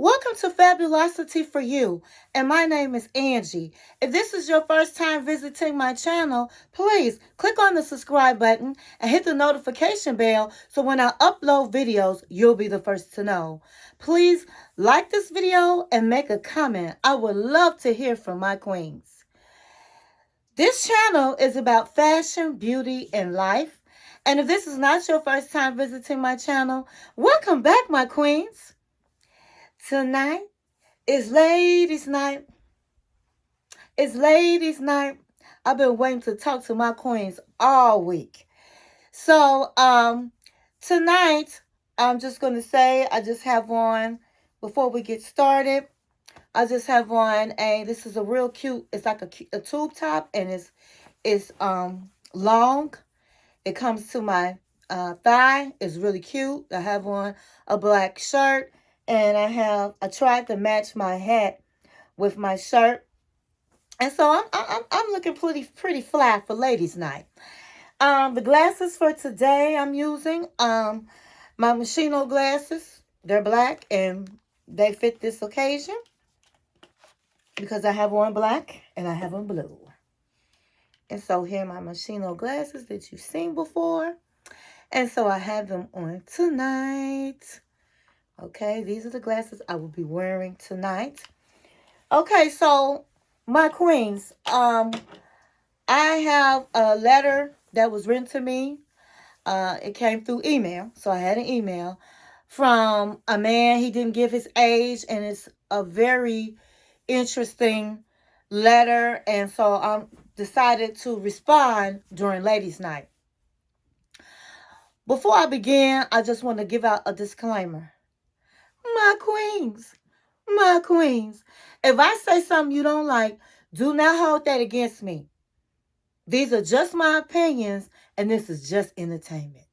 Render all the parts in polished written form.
Welcome to Fabulosity For You, and my name is Angie. If this is your first time visiting my channel, please click on the subscribe button and hit the notification bell so when I upload videos, you'll be the first to know. Please like this video and make a comment. I would love to hear from my queens. This channel is about fashion, beauty, and life. And if this is not your first time visiting my channel, welcome back, my queens. Tonight is ladies' night. It's ladies' night. I've been waiting to talk to my queens all week. So, tonight, I'm just going to say I just have on, before we get started, I just have on this is a real cute, it's like a tube top, and it's long. It comes to my thigh. It's really cute. I have on a black shirt. And I tried to match my hat with my shirt, and so I'm looking pretty fly for ladies' night. The glasses for today I'm using my Moschino glasses. They're black and they fit this occasion because I have one black and I have one blue. And so here are my Moschino glasses that you've seen before, and so I have them on tonight. Okay, these are the glasses I will be wearing tonight. Okay, so my queens, I have a letter that was written to me. It came through email, so I had an email from a man. He didn't give his age, and it's a very interesting letter, and so I decided to respond during ladies' night. Before I begin, I just want to give out a disclaimer. My queens, if I say something you don't like, do not hold that against me. These are just my opinions, and this is just entertainment.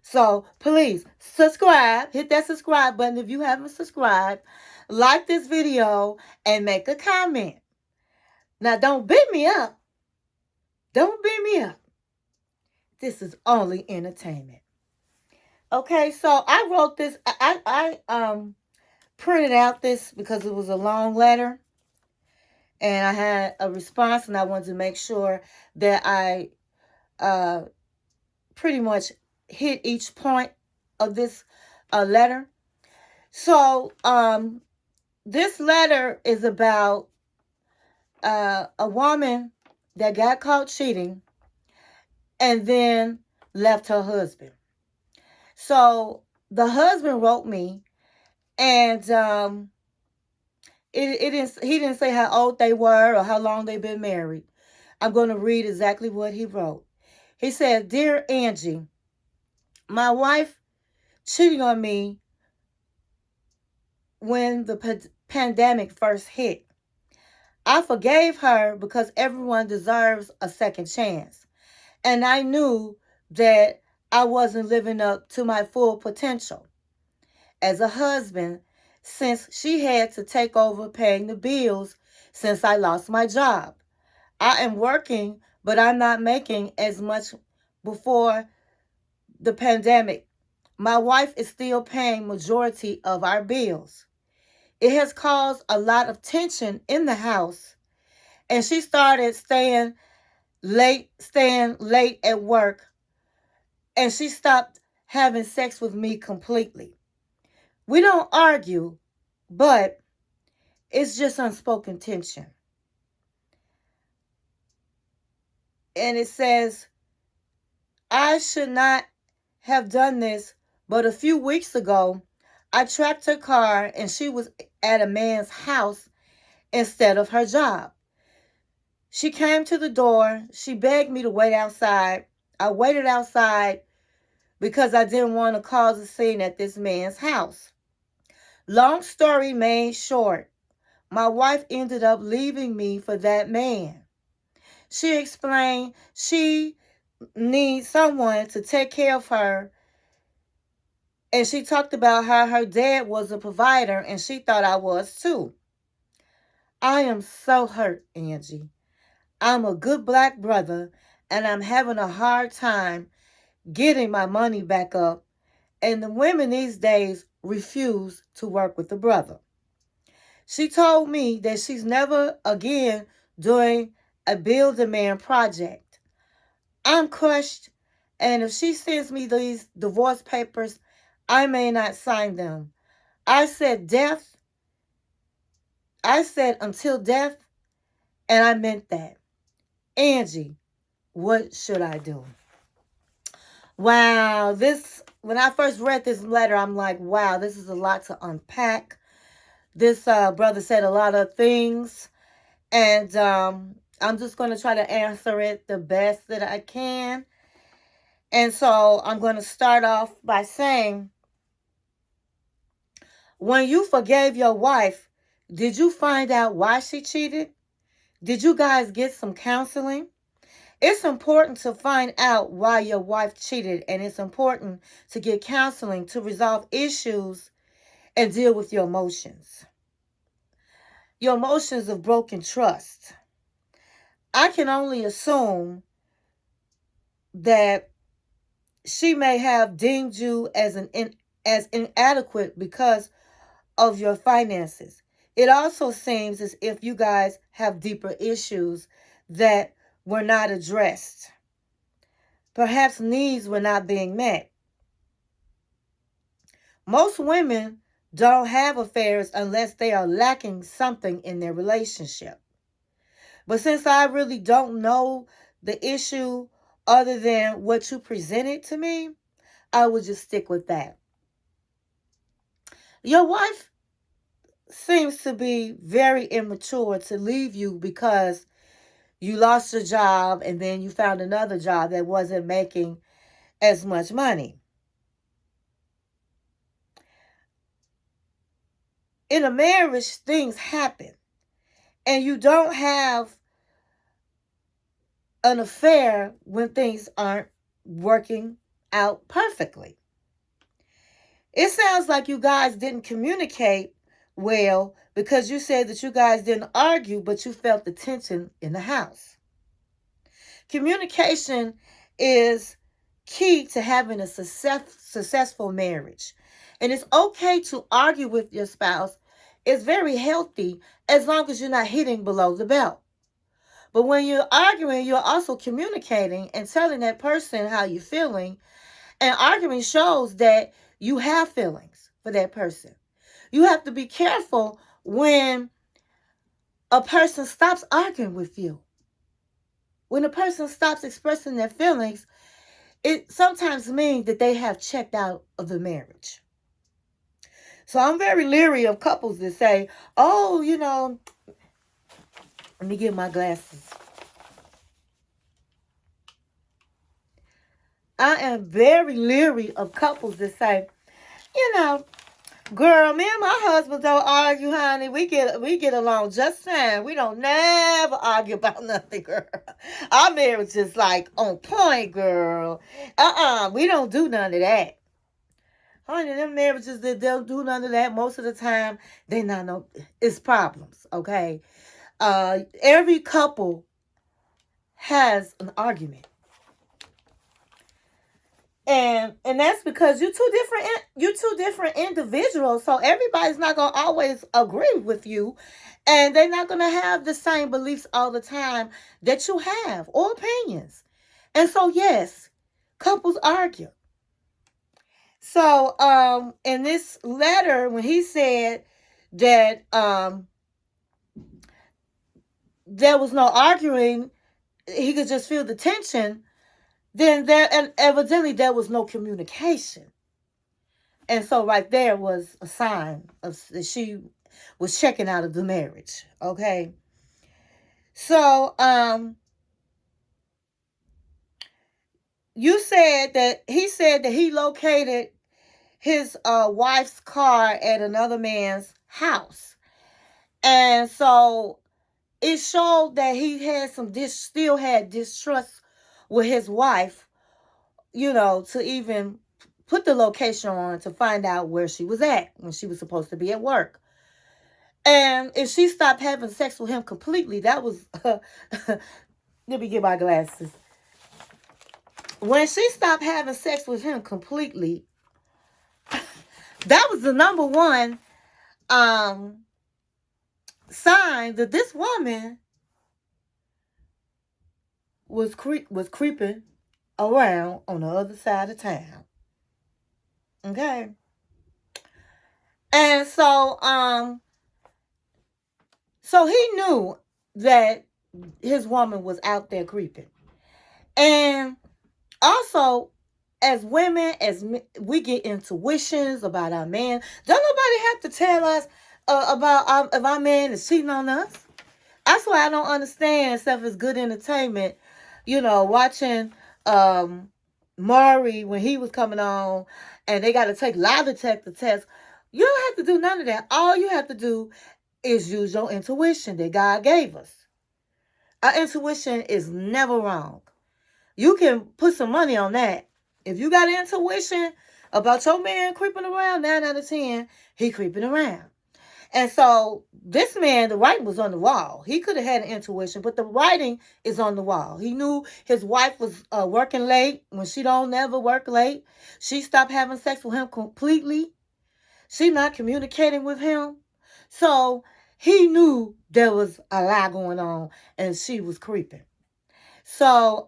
So please subscribe, hit that subscribe button if you haven't subscribed, like this video, and make a comment. Now don't beat me up. Don't beat me up. This is only entertainment. Okay, so I wrote this. I printed out this because it was a long letter, and I had a response, and I wanted to make sure that I pretty much hit each point of this letter. So this letter is about a woman that got caught cheating and then left her husband. So the husband wrote me, and he didn't say how old they were or how long they've been married. I'm going to read exactly what he wrote. He said, "Dear Angie, my wife cheated on me when the pandemic first hit. I forgave her because everyone deserves a second chance. And I knew that I wasn't living up to my full potential as a husband, since she had to take over paying the bills since I lost my job. I am working, but I'm not making as much before the pandemic. My wife is still paying majority of our bills. It has caused a lot of tension in the house, and she started staying late at work, and she stopped having sex with me completely. We don't argue, but it's just unspoken tension." And it says, "I should not have done this, but a few weeks ago, I tracked her car and she was at a man's house instead of her job. She came to the door. She begged me to wait outside. I waited outside because I didn't want to cause a scene at this man's house. Long story made short, my wife ended up leaving me for that man. She explained she needs someone to take care of her, and she talked about how her dad was a provider and she thought I was too. I am so hurt, Angie. I'm a good black brother, and I'm having a hard time getting my money back up, and the women these days refuse to work with the brother. She told me that she's never again doing a build-a-man project. I'm crushed, and if she sends me these divorce papers, I may not sign them. I said death. I said until death, and I meant that. Angie, what should I do? Wow, when I first read this letter, I'm like, wow, this is a lot to unpack. This brother said a lot of things, and I'm just going to try to answer it the best that I can. And so I'm going to start off by saying, when you forgave your wife, did you find out why she cheated? Did you guys get some counseling? It's important to find out why your wife cheated, and it's important to get counseling to resolve issues and deal with your emotions. Your emotions of broken trust. I can only assume that she may have deemed you as as inadequate because of your finances. It also seems as if you guys have deeper issues that were not addressed. Perhaps needs were not being met. Most women don't have affairs unless they are lacking something in their relationship. But since I really don't know the issue other than what you presented to me, I would just stick with that. Your wife seems to be very immature to leave you because you lost your job and then you found another job that wasn't making as much money. In a marriage, things happen, and you don't have an affair when things aren't working out perfectly. It sounds like you guys didn't communicate well because you said that you guys didn't argue, but you felt the tension in the house. Communication is key to having a successful marriage. And it's okay to argue with your spouse. It's very healthy as long as you're not hitting below the belt. But when you're arguing, you're also communicating and telling that person how you're feeling. And arguing shows that you have feelings for that person. You have to be careful when a person stops arguing with you. When a person stops expressing their feelings, it sometimes means that they have checked out of the marriage. So I'm very leery of couples that say, oh, let me get my glasses. I am very leery of couples that say, girl, me and my husband don't argue, honey. We get along just fine. We don't never argue about nothing, girl. Our marriage is like on point, girl. We don't do none of that. Honey, them marriages that don't do none of that, most of the time, it's problems, okay? Every couple has an argument. And that's because you two different individuals, so everybody's not gonna always agree with you, and they're not gonna have the same beliefs all the time that you have or opinions. And so yes, couples argue. So in this letter, when he said that there was no arguing, he could just feel the tension, then evidently there was no communication. And so right there was a sign of that she was checking out of the marriage. Okay. So he said that he located his wife's car at another man's house. And so it showed that he had still had distrust with his wife, to even put the location on to find out where she was at when she was supposed to be at work. And if she stopped having sex with him completely, that was, let me get my glasses. When she stopped having sex with him completely, that was the number one sign that this woman was creeping around on the other side of town. Okay. And so he knew that his woman was out there creeping. And also, as women, we get intuitions about our man. Don't nobody have to tell us about if our man is cheating on us. That's why I don't understand stuff is good entertainment. Watching Maury when he was coming on, and they got to take lie detector tests. You don't have to do none of that. All you have to do is use your intuition that God gave us. Our intuition is never wrong. You can put some money on that. If you got intuition about your man creeping around, 9 out of 10, he creeping around. And so this man, the writing was on the wall. He could have had an intuition, but the writing is on the wall. He knew his wife was working late when she don't never work late. She stopped having sex with him completely. She not communicating with him. So he knew there was a lot going on and she was creeping. So,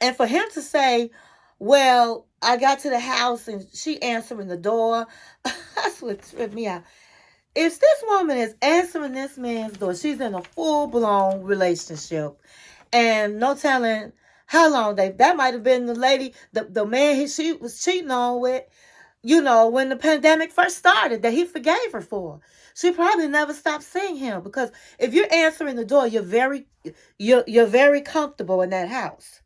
and for him to say, well, I got to the house and she answering the door, that's what tripped me out. If this woman is answering this man's door, she's in a full-blown relationship. And no telling how long that might have been the lady, the man she was cheating on with, when the pandemic first started, that he forgave her for. She probably never stopped seeing him, because if you're answering the door, you're very comfortable in that house.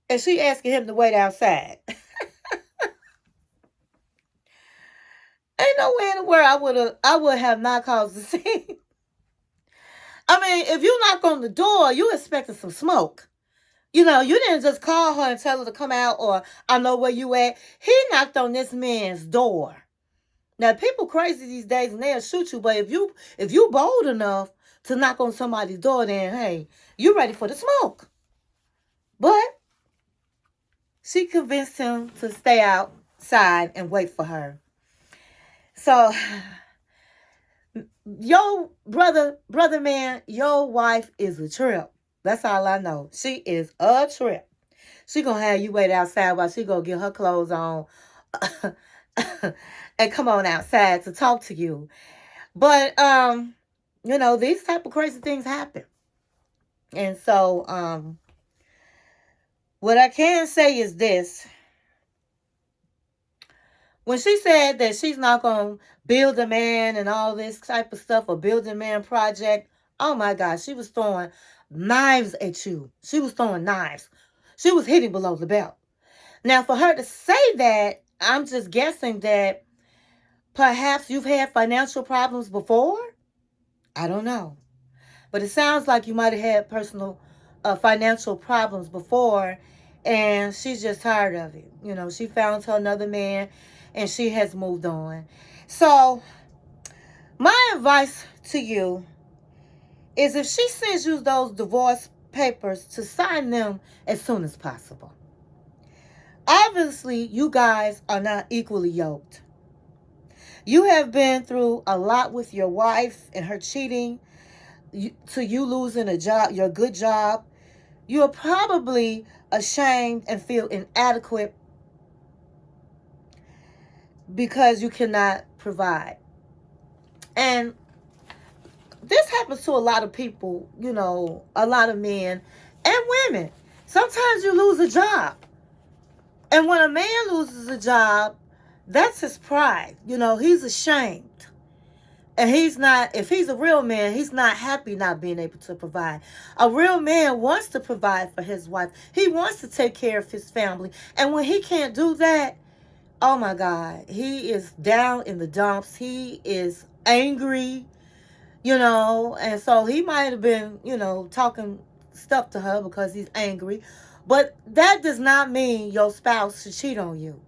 And she asking him to wait outside. Ain't no way in the world I would have not caused the scene. I mean, if you knock on the door, you expecting some smoke. You didn't just call her and tell her to come out, or I know where you at. He knocked on this man's door. Now, people crazy these days and they'll shoot you, but if you bold enough to knock on somebody's door, then hey, you ready for the smoke. But she convinced him to stay outside and wait for her. So, your brother man, your wife is a trip. That's all I know. She is a trip. She gonna have you wait outside while she go get her clothes on and come on outside to talk to you. But these type of crazy things happen. And so what I can say is this. When she said that she's not going to build a man and all this type of stuff, or build a man project, oh my God, she was throwing knives at you. She was throwing knives. She was hitting below the belt. Now, for her to say that, I'm just guessing that perhaps you've had financial problems before. I don't know. But it sounds like you might have had personal financial problems before, and she's just tired of it. She found her another man, and she has moved on. So, my advice to you is, if she sends you those divorce papers, to sign them as soon as possible. Obviously, you guys are not equally yoked. You have been through a lot with your wife and her cheating, to you losing a job, your good job. You are probably ashamed and feel inadequate because you cannot provide. And this happens to a lot of people, a lot of men and women. Sometimes you lose a job. And when a man loses a job, that's his pride. He's ashamed. And if he's a real man, he's not happy not being able to provide. A real man wants to provide for his wife. He wants to take care of his family. And when he can't do that, oh my God, he is down in the dumps. He is angry, and so he might have been, talking stuff to her because he's angry. But that does not mean your spouse should cheat on you.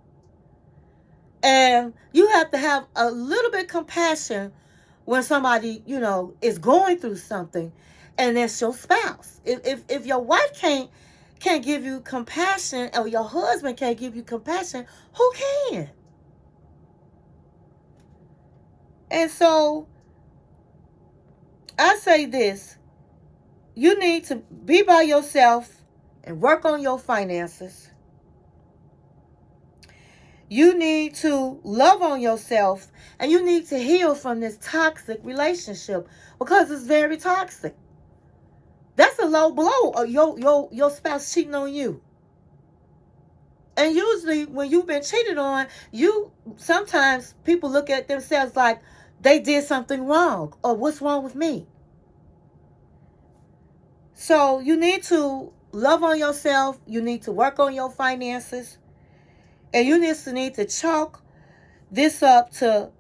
And you have to have a little bit of compassion when somebody, is going through something, and that's your spouse. If your wife can't give you compassion, or your husband can't give you compassion, who can? And so I say this. You need to be by yourself and work on your finances. You need to love on yourself, and you need to heal from this toxic relationship because it's very toxic. That's a low blow of your spouse cheating on you. And usually when you've been cheated on, you sometimes people look at themselves like they did something wrong or what's wrong with me. So you need to love on yourself. You need to work on your finances. And you need to chalk this up to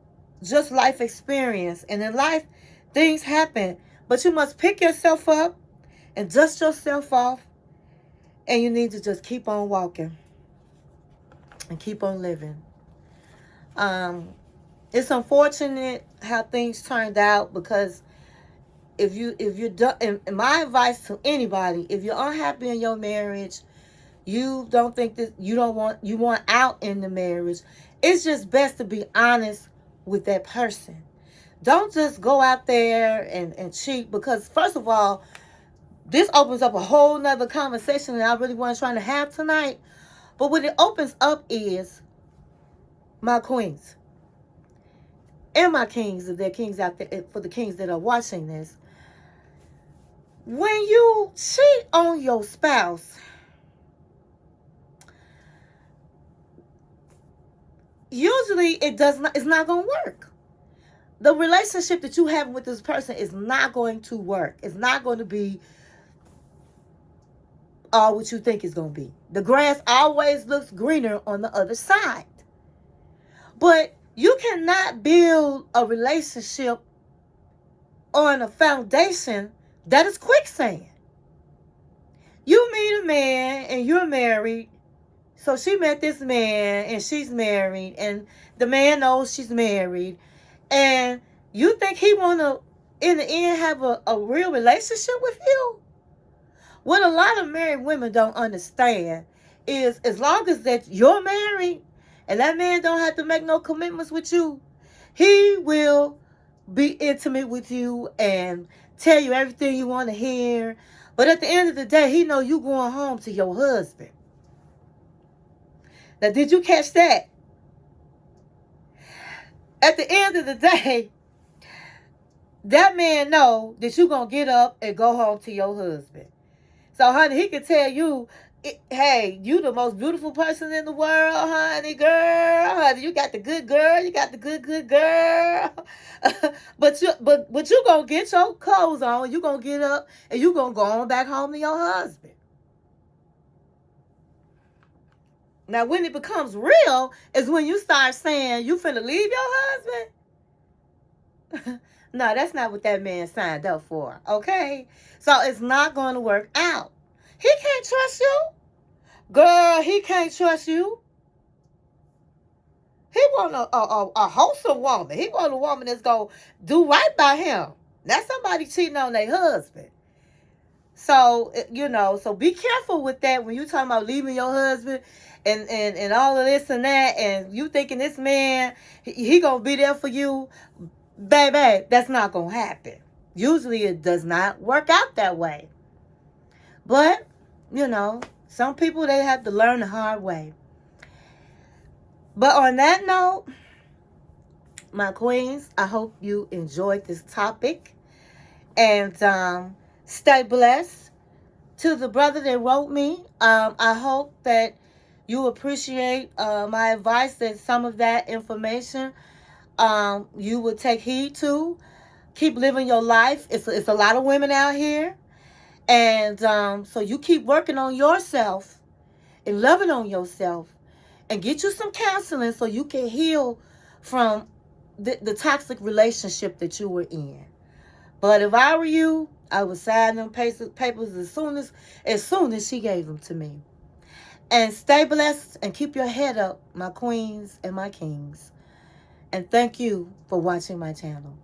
just life experience. And in life, things happen. But you must pick yourself up and dust yourself off. And you need to just keep on walking and keep on living. It's unfortunate how things turned out, because if you're done, and my advice to anybody, if you're unhappy in your marriage, you don't think that you want out in the marriage, it's just best to be honest with that person. Don't just go out there and cheat, because first of all, this opens up a whole nother conversation that I really wasn't trying to have tonight. But what it opens up is, my queens and my kings, if there are kings out there, for the kings that are watching this, when you cheat on your spouse, usually it's not going to work. The relationship that you have with this person is not going to work. It's not going to be all what you think it's going to be. The grass always looks greener on the other side. But you cannot build a relationship on a foundation that is quicksand. You meet a man and you're married. So she met this man and she's married, and the man knows she's married, and you think he want to, in the end, have a real relationship with you? What a lot of married women don't understand is, as long as that you're married and that man don't have to make no commitments with you, he will be intimate with you and tell you everything you want to hear. But at the end of the day, he know you going home to your husband. Now, did you catch that? At the end of the day, that man know that you going to get up and go home to your husband. So, honey, he can tell you, hey, you the most beautiful person in the world, honey, girl. Honey, you got the good girl. You got the good girl. but you going to get your clothes on. You going to get up and you going to go on back home to your husband. Now, when it becomes real is when you start saying you finna leave your husband. No, that's not what that man signed up for, okay? So it's not going to work out. He can't trust you. Girl, he can't trust you. He want a wholesome woman. He want a woman that's going to do right by him. Not somebody cheating on their husband. So, so be careful with that when you talking about leaving your husband and all of this and that, and you thinking this man, he gonna be there for you. Baby, that's not gonna happen. Usually it does not work out that way. But, some people, they have to learn the hard way. But on that note, my queens, I hope you enjoyed this topic. And stay blessed. To the brother that wrote me, I hope that you appreciate my advice, that some of that information you would take heed to. Keep living your life. It's a lot of women out here. And so you keep working on yourself and loving on yourself. And get you some counseling so you can heal from the toxic relationship that you were in. But if I were you, I would sign them papers as soon as she gave them to me. And stay blessed and keep your head up, my queens and my kings. And thank you for watching my channel.